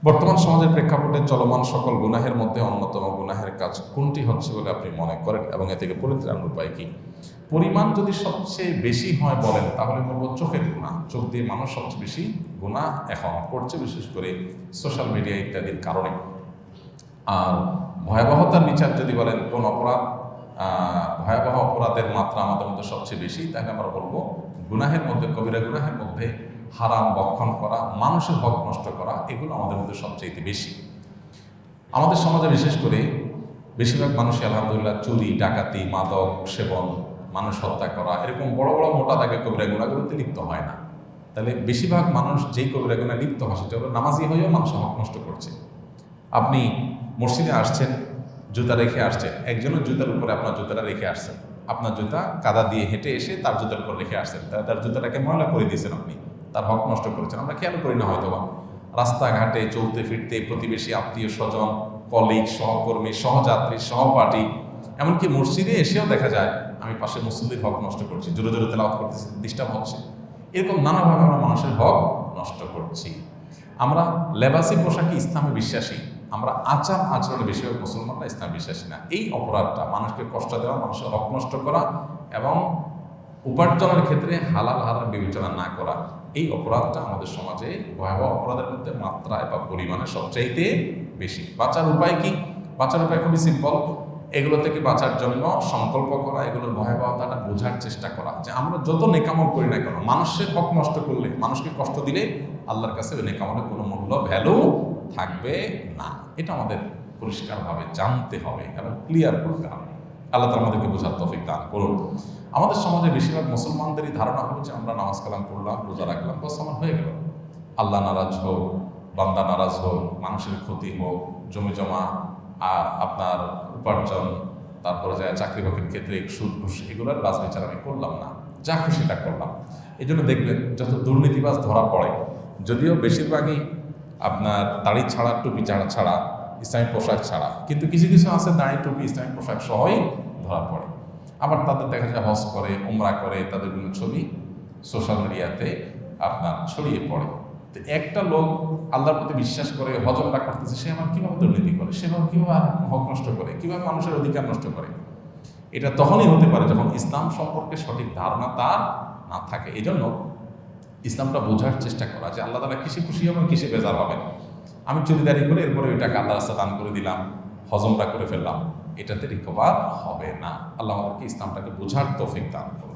বর্তমান সমাজের প্রেক্ষাপটে চলমান সকল গুনাহের মধ্যে অন্যতম গুনাহের কাজ কোনটি হচ্ছে বলে আপনি মনে করেন এবং এ থেকে পরিত্রাণের উপায় কি? পরিমাণ যদি সবচেয়ে বেশি হয় বলেন তাহলে বলবো চোখের গুনাহ। চোখ দিয়ে মানুষ সবচেয়ে বেশি গুনাহ এখন করছে, বিশেষ করে সোশ্যাল মিডিয়া ইত্যাদির কারণে। আর ভয়াবহতার বিচার যদি বলেন কোন অপরাধ ভয়াবহ অপরাধের মাত্রা আমাদের মধ্যে সবচেয়ে বেশি, তাহলে আমরা বলবো গুনাহের মধ্যে, কবিরা গুনাহের মধ্যে হারাম ভক্ষণ করা, মানুষের হক নষ্ট করা, এগুলো আমাদের মধ্যে সবচেয়ে বেশি। আমাদের সমাজে বিশেষ করে বেশিরভাগ মানুষই আলহামদুলিল্লাহ চুরি, ডাকাতি, মাদক সেবন, মানুষ হত্যা করা, এরকম বড় বড় মোটা দাগে কবিরা গুনাহগুলোতে লিপ্ত হয় না। তাহলে বেশিরভাগ মানুষ যেই কবিরা গুনাহে লিপ্ত হয় সেটা হলো নামাজি হয়েও মানুষের হক নষ্ট করছে। আপনি মসজিদে আসছেন, জুতা রেখে আসছেন, একজনের জুতার উপরে আপনার জুতাটা রেখে আসছেন, আপনার জুতা কাদা দিয়ে হেঁটে এসে তার জুতার উপর রেখে আসছেন, তার জুতাটাকে ময়লা করে দিয়েছেন, আপনি তার হক নষ্ট করেছেন। আমরা খেয়াল করি না হয়তো বা রাস্তাঘাটে চলতে ফিরতে প্রতিবেশী, আত্মীয় স্বজন, কলিগ, সহকর্মী, সহযাত্রী, সহপাঠী, এমনকি মসজিদে এসেও দেখা যায় আমি পাশে মুসল্লির হক নষ্ট করছি, জোরে জোরে তেলাওয়াত করতেছি, ডিস্টার্ব হচ্ছে, এরকম নানাভাবে আমরা মানুষের হক নষ্ট করছি। আমরা লেবাসি পোশাকে ইসলামে বিশ্বাসী, আমরা আচার আচরণে বেশিরভাগ মুসলমানরা ইসলাম বিশ্বাসী না। এই অপরাধটা, মানুষকে কষ্ট দেওয়া, মানুষের হক নষ্ট করা এবং উপার্জনের ক্ষেত্রে হালাল হারাম বিবেচনা না করা, এই অপরাধটা আমাদের সমাজে ভয়াবহ অপরাধের মধ্যে মাত্রায় বা পরিমাণে সবচাইতে বেশি। বাঁচার উপায় কি? বাঁচার উপায় খুবই সিম্পল। এগুলো থেকে বাঁচার জন্য সংকল্প করা, এগুলোর ভয়াবহতাটা বোঝার চেষ্টা করা, যে আমরা যত নেকামল করি না কেন, মানুষের হক নষ্ট করলে, মানুষকে কষ্ট দিলে আল্লাহর কাছে ওই নেকামলের কোনো মূল্য, ভ্যালু থাকবে না। এটা আমাদের পরিষ্কারভাবে জানতে হবে এবং ক্লিয়ার করতে হবে। আল্লাহ তাআলা আমাদেরকে বোঝার তৌফিক দান করুন। আমাদের সমাজে বেশিরভাগ মুসলমানদেরই ধারণা হলো যে আমরা নামাজ কালাম পড়লাম, রোজা রাখলাম, বস আমার হয়ে গেল। আল্লাহ নারাজ হোক, বান্দা নারাজ হোক, মানুষের ক্ষতি হোক, জমি জমা, আপনার উপার্জন, তারপরে যায় চাকরি বাকরির ক্ষেত্রে সুদ ঘুষ, এগুলোর বাছবিচার আমি করলাম না, যা খুশিটা করলাম। এই জন্য দেখবেন যত দুর্নীতিবাজ ধরা পড়ে, যদিও বেশিরভাগই আপনার দাড়ি ছাড়া, টুপি ছাড়া, ইসলামী পোশাক ছাড়া, কিন্তু কিছু কিছু আছে দাড়ি, টুপি, ইসলামী পোশাক সহই ধরা পড়ে। আবার তাদের দেখা যায় হজ করে, উমরা করে, তাদের বিভিন্ন ছবি সোশ্যাল মিডিয়াতে আপনার ছড়িয়ে পড়ে। তো একটা লোক আল্লাহর প্রতি বিশ্বাস করে হজমটা করতেছে, সে আমার কীভাবে দুর্নীতি করে, সেভাবে কীভাবে হক নষ্ট করে, কীভাবে মানুষের অধিকার নষ্ট করে? এটা তখনই হতে পারে যখন ইসলাম সম্পর্কে সঠিক ধারণা তার না থাকে। এই জন্য ইসলামটা বোঝার চেষ্টা করা, যে আল্লাহ তাআলা কিসে খুশি হবেন, কিসে বেজার হবেন। আমি চুরিদারি করে এরপরে ওইটাকে আল্লাহ রাস্তা দান করে দিলাম, হজমটা করে ফেললাম, এটাতে রিকভার হবে না। আল্লাহ আমাদেরকে ইসলামটাকে বোঝার তৌফিক দান করুন।